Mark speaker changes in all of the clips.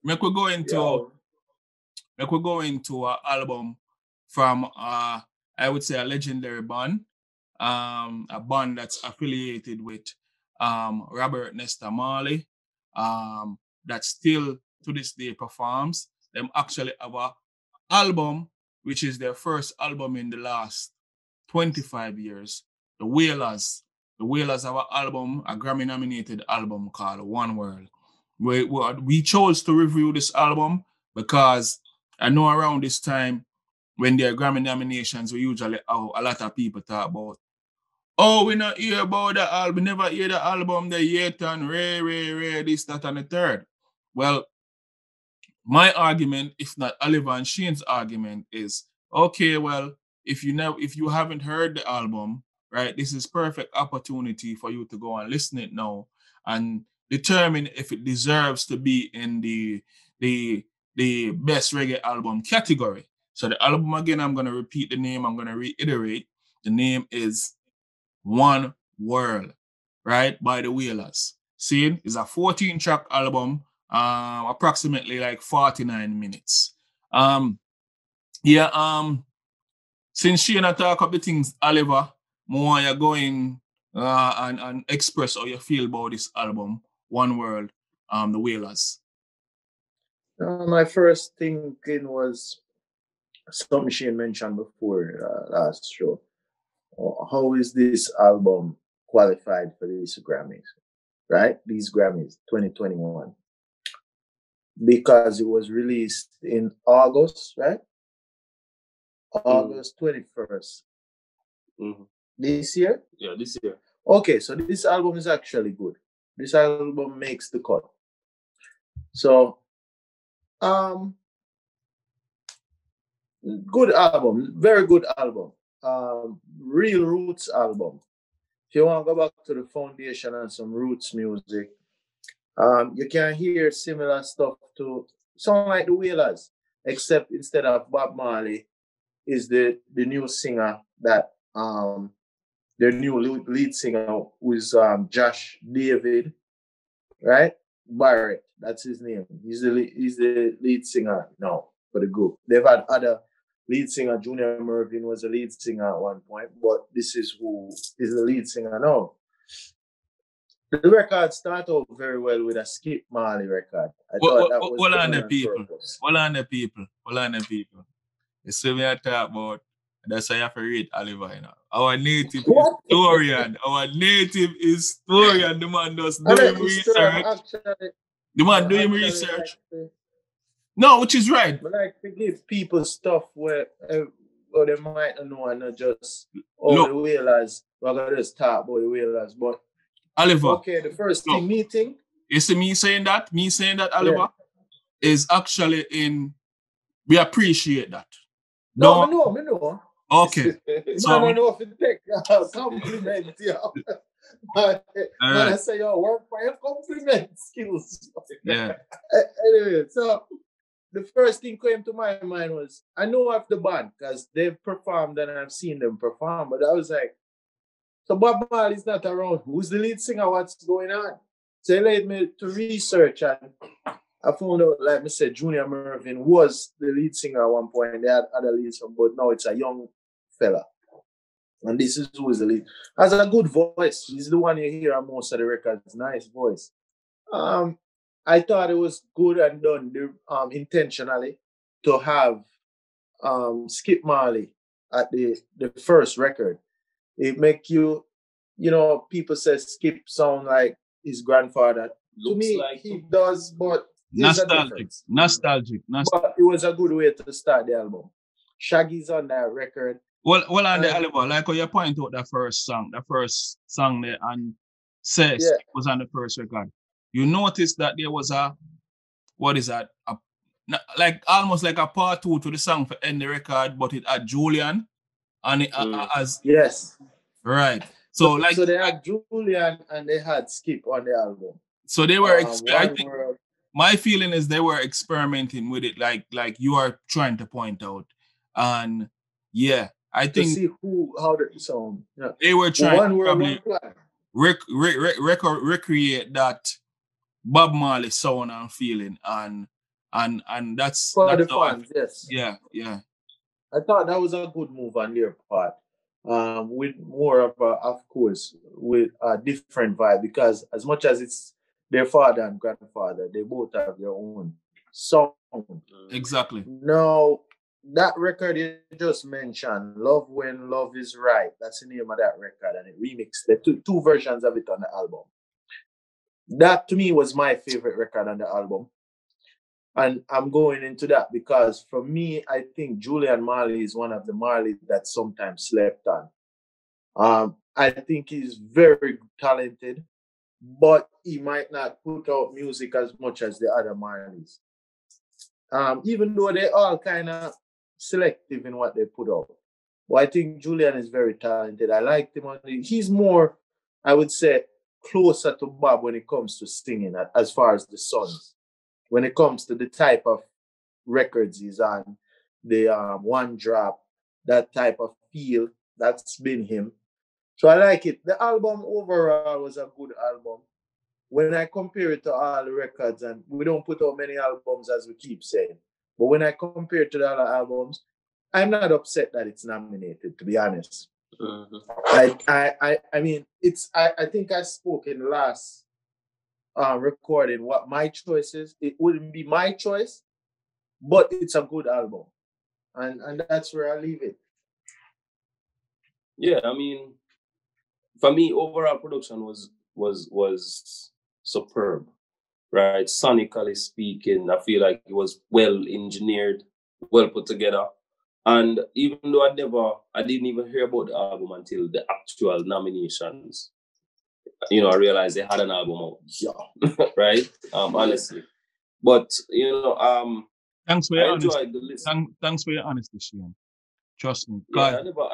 Speaker 1: make we go into an album from I would say a legendary band, a band that's affiliated with Robert Nesta Marley, that still to this day performs. Them actually have a album, which is their first album in the last 25 years. The Wailers. The Wailers have an album, a Grammy-nominated album called One World. We chose to review this album because I know around this time when there are Grammy nominations, we usually have a lot of people talk about, oh, we not hear about the album, never hear the album, the yet and rare, this, that, and the third. Well, my argument, if not Oliver and Shane's argument, is okay, well, if you haven't heard the album, right, this is perfect opportunity for you to go and listen it now and determine if it deserves to be in the best reggae album category. So the album, again, I'm going to repeat the name, I'm going to reiterate. The name is One World, right, by the Wailers. See, it's a 14-track album, approximately like 49 minutes. Since Shane talk up the things, Oliver, more you're going and express how you feel about this album, One World, the Wailers.
Speaker 2: My first thinking was something Shane mentioned before last show. How is this album qualified for these Grammys, right? These Grammys 2021. Because it was released in August, right? August 21st.
Speaker 3: Mm-hmm.
Speaker 2: This year?
Speaker 3: Yeah, this year.
Speaker 2: Okay, so this album is actually good. This album makes the cut. So, good album, very good album. Real roots album. If you want to go back to the foundation and some roots music, you can hear similar stuff to sound like the Wailers, except instead of Bob Marley, is the new singer that their new lead singer who is Josh David, right? Barrett, that's his name. He's the lead singer now for the group. They've had other lead singer. Junior Mervyn was a lead singer at one point, but this is who is the lead singer now. The record started out very well with a Skip Marley record. I thought that was
Speaker 1: done on people. Hold on the people. You see me I talk about, that's why you have to read Oliver, you know. Our native historian. The man does doing research. The man doing research. No, which is right.
Speaker 2: But like to give people stuff where they might not know and not just the Wailers. We're going to just talk about the Wailers. But
Speaker 1: Oliver.
Speaker 2: Okay, the first team meeting.
Speaker 1: You see me saying that, Oliver, is actually we appreciate that.
Speaker 2: No, I know.
Speaker 1: Okay.
Speaker 2: So I don't know if it take compliment, I say your work for your compliment skills.
Speaker 1: Yeah.
Speaker 2: Anyway, so the first thing came to my mind was I know of the band because they've performed and I've seen them perform, but I was like, so Bob Marley's not around. Who's the lead singer? What's going on? So it led me to research and I found out, like I said, Junior Mervyn was the lead singer at one point. They had other leads, but now it's a young fella. And this is who is the lead. Has a good voice. He's the one you hear on most of the records. Nice voice. I thought it was good and done intentionally to have Skip Marley at the first record. It make you people say Skip sound like his grandfather. To me, like he does, but
Speaker 1: nostalgic.
Speaker 2: But it was a good way to start the album. Shaggy's on that record.
Speaker 1: Well, on the album, like how you point out the first song there, and says it was on the first record. You notice that there was like almost like a part 2 to the song for end the record, but it had Julian and it as right. So
Speaker 2: they had Julian and they had Skip on the album.
Speaker 1: So they were my feeling is they were experimenting with it, like you are trying to point out, and I think
Speaker 2: to see how the song. Yeah.
Speaker 1: They were trying to probably recreate that Bob Marley sound and feeling, and and that's
Speaker 2: For the
Speaker 1: how
Speaker 2: fans, yes.
Speaker 1: yeah.
Speaker 2: I thought that was a good move on their part. With more of a, of course, with a different vibe because as much as it's their father and grandfather, they both have their own sound.
Speaker 1: Exactly.
Speaker 2: Now, that record you just mentioned, Love When Love Is Right, that's the name of that record, and it remixed the two versions of it on the album. That to me was my favorite record on the album. And I'm going into that because for me, I think Julian Marley is one of the Marley that sometimes slept on. I think he's very talented, but he might not put out music as much as the other Marleys. Even though they all kind of selective in what they put out. But I think Julian is very talented. I liked him. He's more, I would say, closer to Bob when it comes to singing as far as the sons. When it comes to the type of records he's on, the one drop, that type of feel, that's been him. So I like it. The album overall was a good album. When I compare it to all the records, and we don't put out many albums as we keep saying, but when I compare it to the other albums, I'm not upset that it's nominated, to be honest. I mean, I think I spoke in the last recording what my choice is. It wouldn't be my choice, but it's a good album. And that's where I leave it.
Speaker 3: Yeah, I mean, for me, overall production was superb, right? Sonically speaking, I feel like it was well engineered, well put together. And even though I didn't even hear about the album until the actual nominations. You know, I realized they had an album out. Yeah. Right? Honestly. But
Speaker 1: Thanks for your
Speaker 3: I
Speaker 1: honesty.
Speaker 3: enjoyed the listen.
Speaker 1: Thanks for your honesty, Shane. Trust me.
Speaker 3: Yeah, I never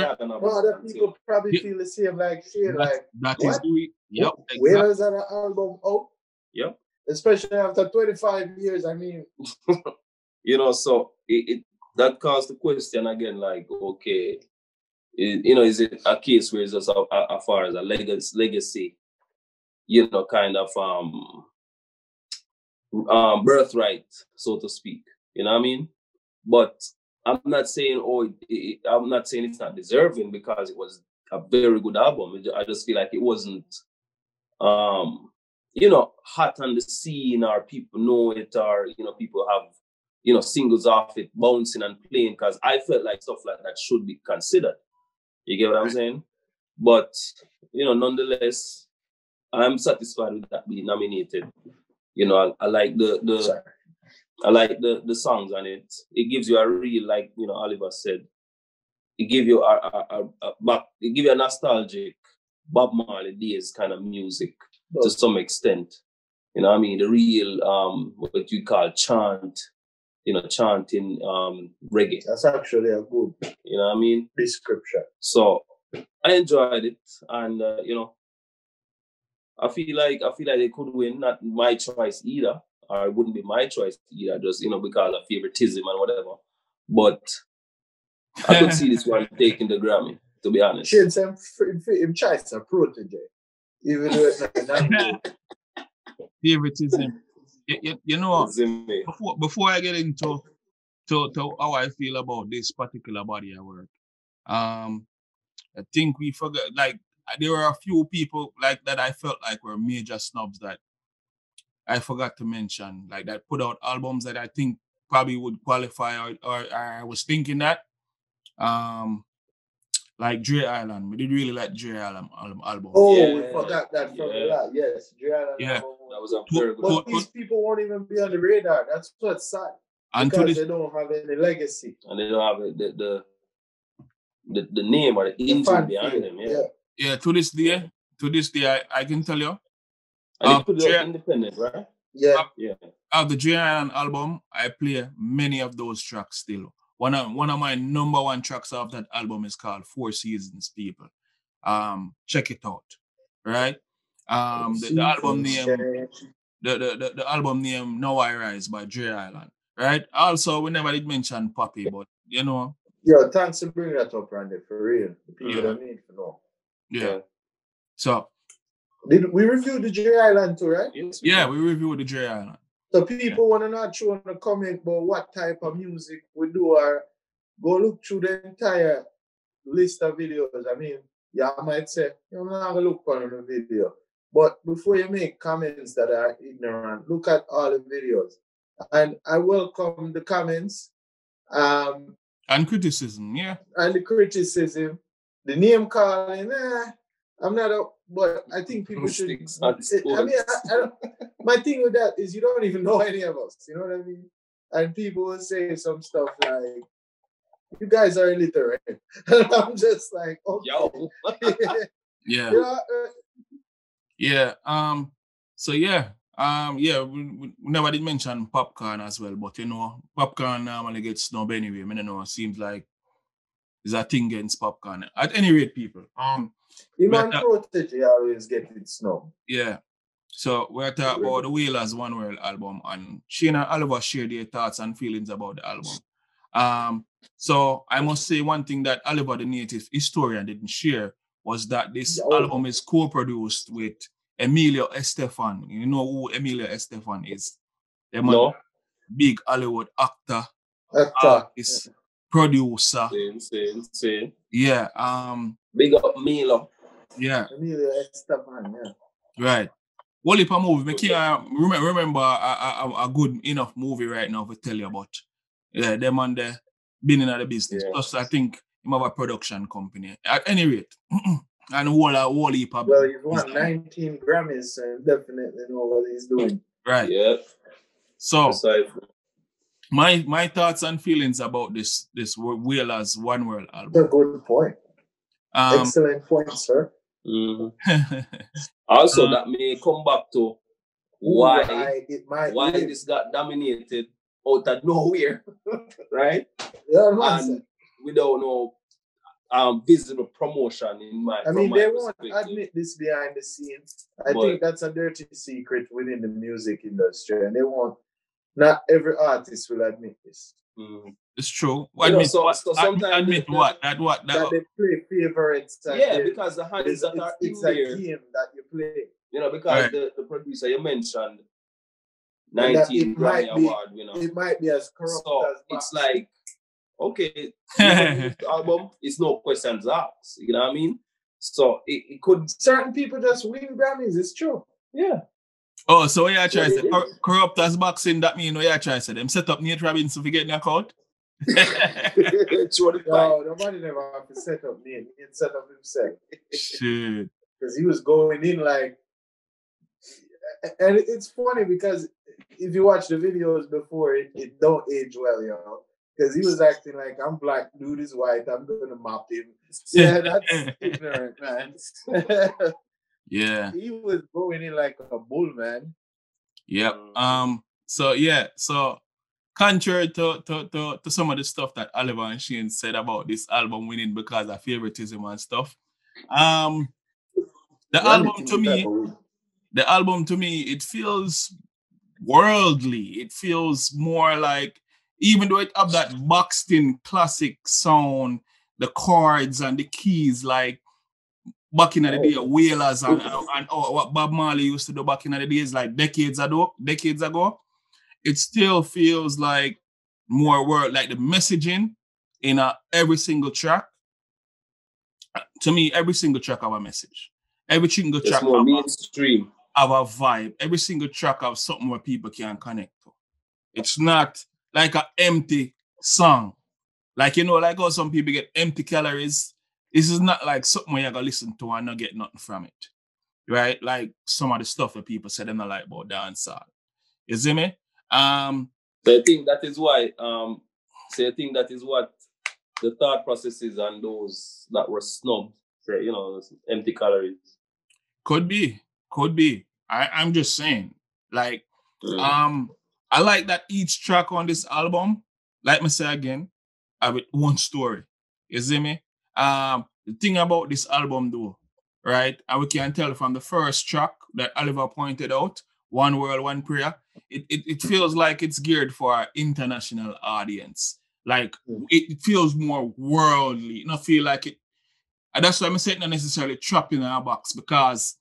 Speaker 3: had an album.
Speaker 2: Other people probably feel the same like Shane.
Speaker 1: That is the yep. Exactly.
Speaker 2: Wailers had an album out.
Speaker 3: Yep.
Speaker 2: Especially after 25 years. I mean,
Speaker 3: so it that caused the question again, like, okay, is it a case where it's just as far as a legacy, kind of birthright, so to speak. You know what I mean? But I'm not saying I'm not saying it's not deserving because it was a very good album. I just feel like it wasn't, hot on the scene, or people know it, or people have singles off it bouncing and playing. Because I felt like stuff like that should be considered. You get what I'm saying? But nonetheless, I'm satisfied with that being nominated. I like I like the songs on it. It gives you a real, like Oliver said, it gives you it give you a nostalgic Bob Marley days kind of music to some extent. You know what I mean? The real what you call chanting reggae.
Speaker 2: That's actually a good
Speaker 3: what I mean?
Speaker 2: description.
Speaker 3: So I enjoyed it, and I feel like they could win. Not my choice either, or it wouldn't be my choice either, just because of favoritism and whatever. But I could see this one taking the Grammy, to be honest.
Speaker 2: Shane said him choice a protege, even though it's not
Speaker 1: favoritism. Before I get into how I feel about this particular body of work, I think we forgot, like, there were a few people like that I felt like were major snubs that I forgot to mention, like that put out albums that I think probably would qualify, or I was thinking that, like Dre Island. We did really like Dre Island album.
Speaker 2: Oh, yeah, we forgot that from the lot. Yes, Dre Island album.
Speaker 3: That was a very good.
Speaker 2: But these people won't even be on the radar. That's what's sad. Because they don't have any legacy.
Speaker 3: And they don't have the name or the engine behind them.
Speaker 1: Yeah. To this day, I can tell you.
Speaker 3: And they put it out independent, right?
Speaker 2: Yeah.
Speaker 1: Of the Dre Island album, I play many of those tracks still. One of my number one tracks off that album is called Four Seasons, people. Check it out. Right? The album name, the album name Now I Rise by Dre Island. Right? Also, we never did mention Poppy, but
Speaker 2: Yeah, thanks for bringing that up, Randy, for real. The people that need to know.
Speaker 1: Yeah. So
Speaker 2: did we review the Dre Island too, right?
Speaker 1: Yes, we reviewed the Dre Island.
Speaker 2: So people want to not show in the comment about what type of music we do, or go look through the entire list of videos. I mean, yeah, I might say, I'm not going to look on the video. But before you make comments that are ignorant, look at all the videos. And I welcome the comments.
Speaker 1: And criticism, yeah.
Speaker 2: And the criticism. The name calling, I'm not a, but I think people should. I mean, my thing with that is you don't even know any of us. You know what I mean? And people will say some stuff like, "You guys are illiterate," and I'm just like, "Okay."
Speaker 3: Yo.
Speaker 1: Yeah.
Speaker 2: You know,
Speaker 1: yeah. We never did mention popcorn as well, but you know, popcorn normally gets snubbed anyway. I know it seems like there's a thing against popcorn. At any rate, people.
Speaker 2: Human Protege always get it snubbed.
Speaker 1: Yeah. So we're talking about the Wailers One World album, and Shane and Oliver shared their thoughts and feelings about the album. So I must say one thing that Oliver, the native historian, didn't share was that this album is co-produced with Emilio Estefan. You know who Emilio Estefan is? The big Hollywood actor, artist, producer.
Speaker 3: Same.
Speaker 1: Yeah.
Speaker 3: Big up Milo.
Speaker 1: Yeah.
Speaker 2: Emilio Estefan, yeah.
Speaker 1: Right. Well, if a movie, I can't remember a good enough movie right now to tell you about. Yeah, them and the been in the business. Yeah. Plus, I think he have a production company. At any rate, and whole heap of.
Speaker 2: Well, he's won 19 Grammys, so definitely know what he's doing.
Speaker 1: Right.
Speaker 3: Yeah.
Speaker 1: So, my thoughts and feelings about this Wailers One World album.
Speaker 2: That's a good point. Excellent point, sir.
Speaker 3: Mm-hmm. Also, that may come back to why this got dominated out of nowhere, right?
Speaker 2: Yeah,
Speaker 3: and without no visible promotion in my.
Speaker 2: I mean, they won't admit this behind the scenes. I think that's a dirty secret within the music industry, and they won't. Not every artist will admit this.
Speaker 1: Mm. It's true.
Speaker 3: Admit
Speaker 1: what?
Speaker 2: That they play favorites.
Speaker 3: Because the hands that are in there.
Speaker 2: It's a game that you play.
Speaker 3: You know, because the producer you mentioned, 19 Grammy Award winner.
Speaker 2: It might be as corrupt as
Speaker 3: it's like, okay, album, it's no questions asked. You know what I mean? So it could.
Speaker 2: Certain people just win Grammys. It's true.
Speaker 3: Yeah.
Speaker 1: Oh, so what you trying to say? Corrupt as boxing, that mean what you trying to say? Them set up Nate Robinson to get knocked out?
Speaker 2: No, nobody never have to set up Nate. He set up himself.
Speaker 1: Shit.
Speaker 2: Because he was going in like... And it's funny because if you watch the videos before, it don't age well, you know. Because he was acting like, I'm black, dude is white, I'm going to mop him. Yeah, that's ignorant, man.
Speaker 1: Yeah.
Speaker 2: He was going in like a bull, man.
Speaker 1: Yep. So contrary to some of the stuff that Oliver and Shane said about this album winning because of favoritism and stuff, the album to me, it feels worldly. It feels more like, even though it have that boxed in classic sound, the chords and the keys, like back in the day, Wailers and what Bob Marley used to do back in the days, like decades ago, it still feels like more word, like the messaging in every single track. To me, every single track have a message. Every single track
Speaker 3: more mainstream.
Speaker 1: Have a vibe. Every single track have something where people can connect to. It's not like an empty song. Like, you know, like how some people get empty calories. This is not like something where you're going to listen to and not get nothing from it. Right? Like some of the stuff that people say they don't like about dancehall. You see me?
Speaker 3: So I think that is why, what the thought processes and those that were snubbed, you know, empty calories.
Speaker 1: Could be. I'm just saying. Like, I like that each track on this album, like me say again, have its own story. You see me? The thing about this album though, right? And we can tell from the first track that Oliver pointed out, One World, One Prayer, it feels like it's geared for an international audience. Like, it feels more worldly. Not feel like it. And that's why I'm saying not necessarily trapped in a box, because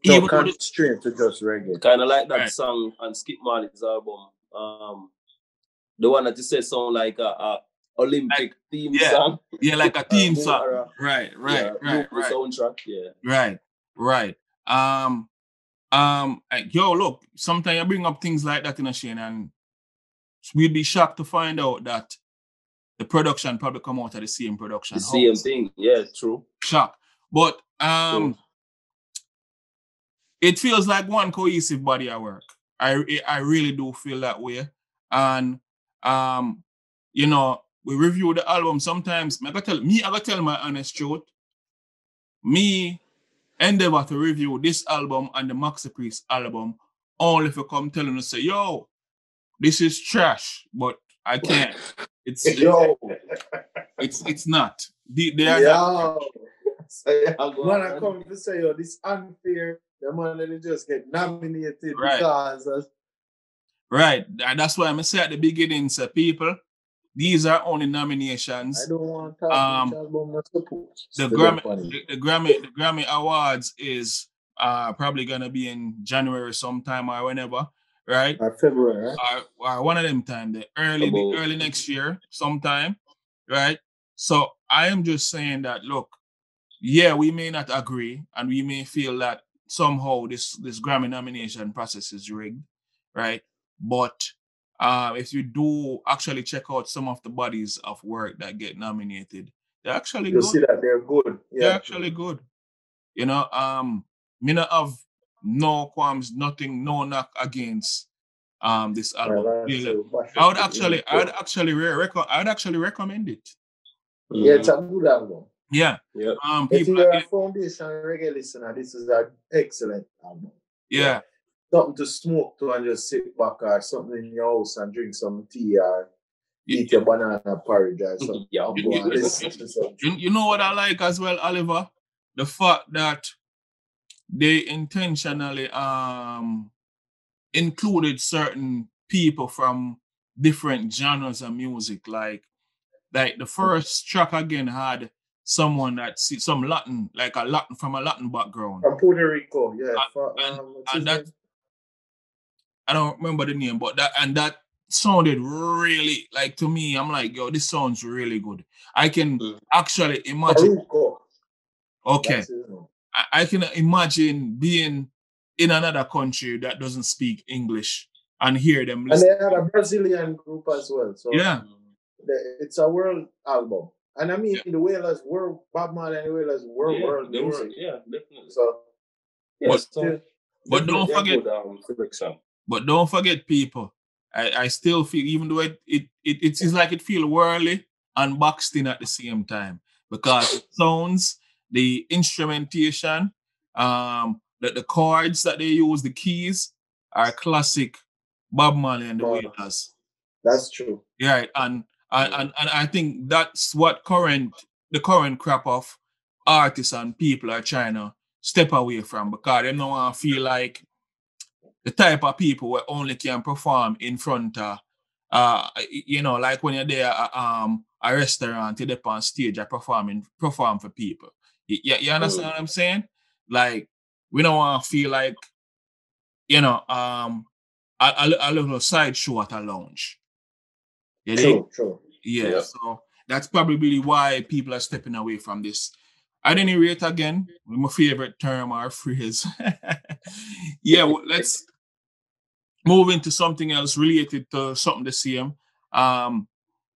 Speaker 2: No
Speaker 1: Even though
Speaker 2: constraint to just reggae.
Speaker 3: Kind of like that
Speaker 1: Right.
Speaker 3: song on Skip Marley's album. The one that you said sound like a Olympic theme song.
Speaker 1: Yeah, like a theme
Speaker 3: Or
Speaker 1: song.
Speaker 3: a-
Speaker 1: Right.
Speaker 3: movie soundtrack. Yeah.
Speaker 1: Right. Yo, look, sometimes you bring up things like that in a Shane, and we'd be shocked to find out that the production probably come out of the same production.
Speaker 3: The same thing. Yeah, true.
Speaker 1: Shock. But
Speaker 3: True.
Speaker 1: it feels like one cohesive body of work. I really do feel that way. And you know, we review the album sometimes. I gotta tell my honest truth. Me endeavor to review this album and the Maxi Priest album only if you come telling us say, yo, this is trash, but I can't. It's not. They are not.
Speaker 2: Man, I come to say, yo, this unfair. The man they just get nominated because
Speaker 1: right. And that's why I'm say at the beginning, say people, these are only nominations.
Speaker 2: I don't want to talk which album not supposed.
Speaker 1: The Grammy Awards is probably gonna be in January sometime or whenever, right?
Speaker 2: Or February, right?
Speaker 1: Or one of them time, the early next year, sometime, right? So I am just saying that look, yeah, we may not agree, and we may feel that somehow this Grammy nomination process is rigged, right? But if you do actually check out some of the bodies of work that get nominated, they're actually good.
Speaker 2: You see that they're good. Yeah.
Speaker 1: They're actually good. You know, me not have no qualms, nothing, no knock against this album. I would actually recommend it.
Speaker 2: Yeah, it's a good album.
Speaker 1: Yeah.
Speaker 2: If you're a foundation reggae listener, this is an excellent album.
Speaker 1: Yeah.
Speaker 2: Something to smoke to and just sit back, or something in your house and drink some tea, or eat your banana porridge or something.
Speaker 1: You know what I like as well, Oliver? The fact that they intentionally included certain people from different genres of music. Like the first track again had someone that some Latin, like from a Latin background.
Speaker 2: From Puerto Rico, yeah.
Speaker 1: And that I don't remember the name, but that sounded really, like, to me, I'm like, yo, this sounds really good. I can actually imagine. Okay. I can imagine being in another country that doesn't speak English and hear them listen.
Speaker 2: And they had a Brazilian group as well. So
Speaker 1: yeah.
Speaker 2: It's a world album. And I mean, the Wailers were, Bob Marley and the Wailers were world music.
Speaker 3: Yeah, definitely.
Speaker 2: So,
Speaker 1: but don't forget, but don't forget, people. I still feel, even though it is like it feels whirly and boxed in at the same time, because it sounds, the instrumentation, the chords that they use, the keys are classic Bob Marley and the Wailers.
Speaker 2: That's true.
Speaker 1: Yeah, and I think that's what the current crop of artists and people are trying to step away from, because they don't want to feel like the type of people who only can perform in front of, like when you're there at a restaurant, you're there on stage, you're perform for people. You understand what I'm saying? Like, we don't want to feel like, a little sideshow at a lounge.
Speaker 2: True.
Speaker 1: Yeah, so that's probably why people are stepping away from this. At any rate, again, my favorite term or phrase. Let's move into something else related to something the same.